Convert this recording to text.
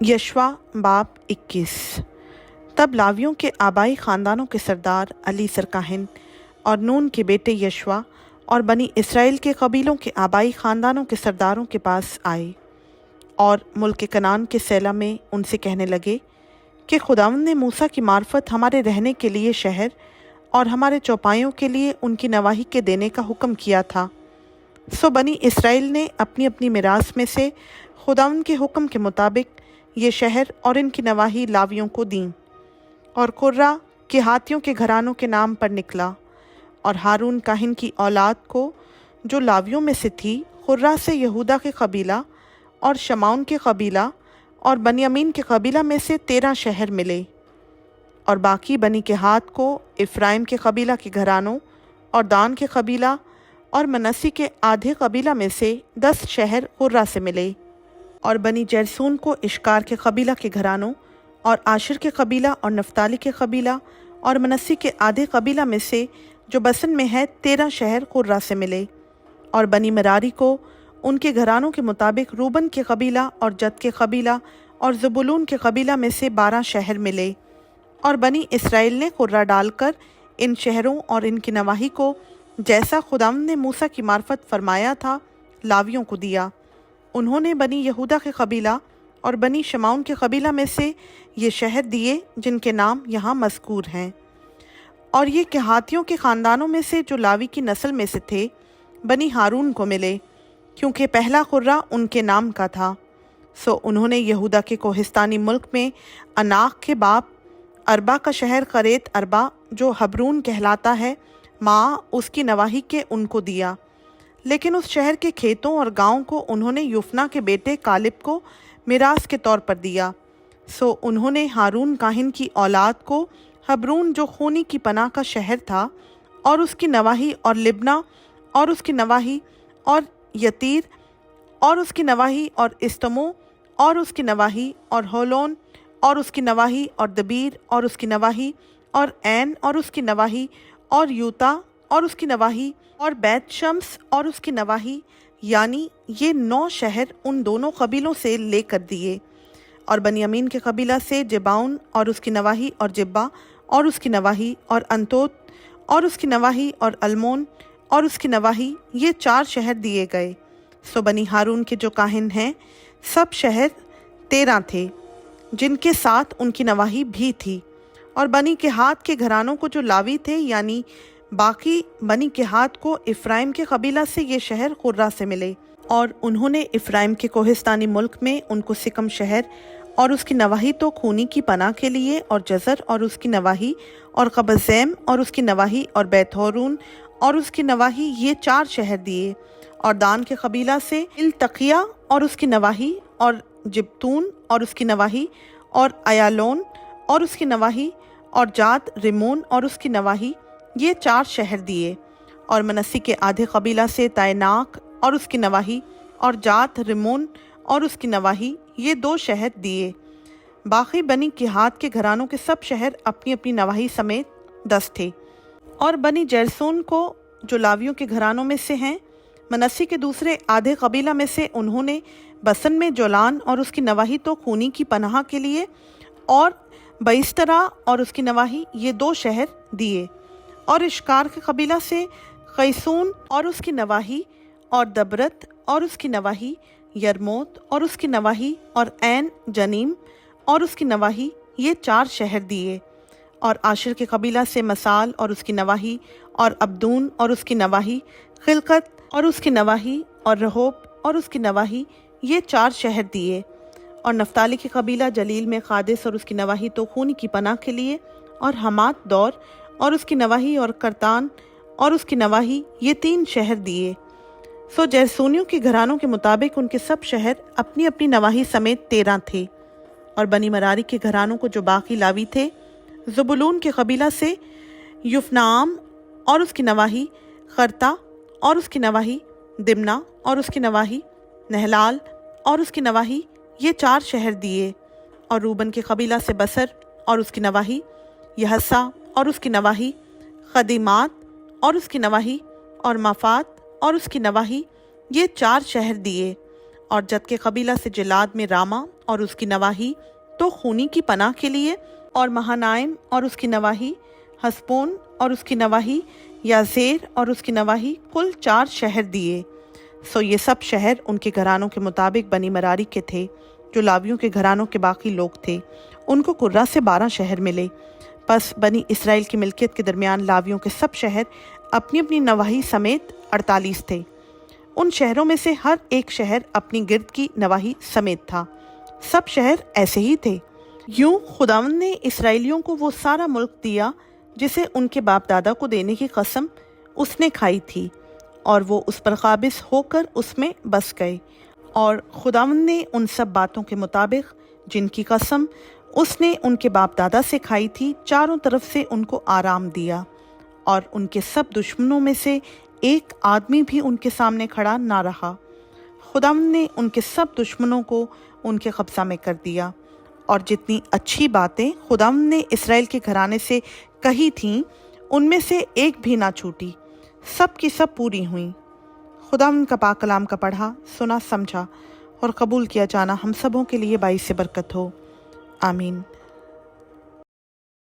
यशवा बाब 21। तब लावियों के आबाई ख़ानदानों के सरदार अली सरकाहिन और नून के बेटे यशवा और बनी इसराइल के कबीलों के आबाई ख़ानदानों के सरदारों के पास आए और मुल्क कनान के सैला में उनसे कहने लगे कि खुदावंद ने मूसा की मार्फत हमारे रहने के लिए शहर और हमारे चौपाइयों के लिए उनकी नवाही के देने का हुक्म किया था। सो बनी इसराइल ने अपनी अपनी मिरास में से खुदावंद के हुक्म के मुताबिक ये शहर और इनकी नवाही लावियों को दीं। और कुर्रा के हाथियों के घरानों के नाम पर निकला और हारून काहिन की औलाद को जो लावियों में से थी, कुर्रा से यहूदा के कबीला और शमाउन के कबीला और बनियामीन के कबीला में से 13 शहर मिले। और बाकी बनी के हाथ को इफ्राइम के कबीला के घरानों और दान के कबीला और मनसी के आधे कबीला में से 10 शहर कुर्रा से मिले। और बनी जैसून को इश्कार के कबीला के घरानों और आशिर के कबीला और नफ्ताली के कबीला और मनसी के आधे कबीला में से जो बसन में है 13 शहर कुर्रा से मिले। और बनी मरारी को उनके घरानों के मुताबिक रूबन के कबीला और जद के कबीला और ज़बूलून के कबीला में से 12 शहर मिले। और बनी इसराइल ने कुर्रा डालकर इन शहरों और इनकी नवाही को जैसा खुदावंद ने मूसा की मार्फत फरमाया था लावियों को दिया। उन्होंने बनी यहूदा के कबीला और बनी शमाउन के कबीला में से ये शहर दिए जिनके नाम यहाँ मज़कूर हैं। और ये कहातियों के ख़ानदानों में से जो लावी की नस्ल में से थे बनी हारून को मिले, क्योंकि पहला कुर्रा उनके नाम का था। सो उन्होंने यहूदा के कोहिस्तानी मुल्क में अनाक के बाप अरबा का शहर करेत अरबा जो हबरून कहलाता है माँ उसकी नवाही के उनको दिया। लेकिन उस शहर के खेतों और गाँव को उन्होंने युफना के बेटे कालिब को मिरास के तौर पर दिया। सो उन्होंने हारून काहिन की औलाद को हबरून जो खूनी की पनाह का शहर था और उसकी नवाही और लिबना और उसकी नवाही और यतीर और उसकी नवाही और इस्तमो और उसकी नवाही और होलोन और उसकी नवाही और दबीर और उसकी नवाही और ऐन और उसकी नवाही और यूता और उसकी नवाही और बैत शम्स और उसकी नवाही, यानी ये 9 शहर उन दोनों कबीलों से लेकर दिए। और बनियामीन के कबीला से जिबाउन और उसकी नवाही और जिब्बा और उसकी नवाही और अंतोत और उसकी नवाही और अल्मोन और उसकी नवाही, ये 4 शहर दिए गए। सो बनी हारून के जो काहिन हैं सब शहर 13 थे, जिनके साथ उनकी नवाही भी थी। और बनी के हाथ के घरानों को जो लावी थे, यानी बाकी बनी के हाथ को इफ्राइम के कबीला से ये शहर कुर्रा से मिले। और उन्होंने इफ्राइम के कोहिस्तानी मुल्क में उनको सिकम शहर और उसकी नवाही तो खूनी की पनाह के लिए और जज़र और उसकी नवाही और कबज़ैम और उसकी नवाही और बैतहोरून और उसकी नवाही, ये 4 शहर दिए। और दान के कबीला से इल्तकिया और उसकी नवाही और जिब्तून और उसकी नवाही और अयालोन और उसकी नवाही और जात रिमोन और उसकी नवाही, ये 4 शहर दिए। और मनसी के आधे कबीला से तैनाक और उसकी नवाही और जात रिमोन और उसकी नवाही, ये 2 शहर दिए। बाकी बनी के हाथ के घरानों के सब शहर अपनी अपनी नवाही समेत 10 थे। और बनी जैसून को जो लावियों के घरानों में से हैं, मनसी के दूसरे आधे कबीला में से उन्होंने बसन में जोलान और उसकी नवाही तो खूनी की पनाह के लिए और बइस्तरा और उसकी नवाही, ये 2 शहर दिए। और इश्कार के कबीला से कैसून और उसकी नवाही और दबरत और उसकी नवाही, यरमोत और उसकी नवाही और ऐन जनीम और उसकी नवाही, ये 4 शहर दिए। और आशिर के कबीला से मसाल और उसकी नवाही और अब्दून और उसकी नवाही, खिलकत और उसकी नवाही और रहोब और उसकी नवाही, ये 4 शहर दिए। और नफ्ताली के कबीला जलील में कादिस और उसकी नवाही तो खूनी की पनाह के लिए और हमात दौर और उसकी नवाही और करतान और उसकी नवाही, ये 3 शहर दिए। सो जैसूनियों के घरानों के मुताबिक उनके सब शहर अपनी अपनी नवाही समेत 13 थे। और बनी मरारी के घरानों को जो बाकी लावी थे, ज़बूलून के कबीला से युफनाम और उसकी नवाही, खरता और उसकी नवाही, दिमना और उसकी नवाही, नहलाल और उसकी नवाही, ये 4 शहर दिए। और रूबन के कबीला से बसर और उसकी नवाही, यहसा और उसकी नवाही, खदीमात और उसकी नवाही और मफात और उसकी नवाही, ये 4 शहर दिए। और जद के कबीला से जिलाद में रामा और उसकी नवाही, तो खूनी की पनाह के लिए, और महानाइम और उसकी नवाही, हसपोन और उसकी नवाही, याजेर और उसकी नवाही, कुल 4 शहर दिए। सो ये सब शहर उनके घरानों के मुताबिक बनी मरारी के थे। जो लावियों के घरानों के बाकी लोग थे, उनको कुर्रा से 12 शहर मिले। बस बनी इसराइल की मिल्कियत के दरमियान लावियों के सब शहर अपनी अपनी नवाही समेत 48 थे। उन शहरों में से हर एक शहर अपनी गिर्द की नवाही समेत था। सब शहर ऐसे ही थे। यूं खुदावंद ने इसराइलियों को वो सारा मुल्क दिया जिसे उनके बाप दादा को देने की कसम उसने खाई थी, और वो उस पर काबिज होकर उसमें बस गए। और खुदावंद ने उन सब बातों के मुताबिक जिनकी कसम उसने उनके बाप दादा से खाई थी, चारों तरफ से उनको आराम दिया, और उनके सब दुश्मनों में से एक आदमी भी उनके सामने खड़ा ना रहा। खुदावंद ने उनके सब दुश्मनों को उनके कब्जा में कर दिया, और जितनी अच्छी बातें खुदावंद ने इसराइल के घराने से कही थीं, उनमें से एक भी ना छूटी, सब की सब पूरी हुई। खुदावंद का पाक कलाम का पढ़ा, सुना, समझा और कबूल किया जाना हम सबों के लिए बाइस से बरकत हो। आमीन।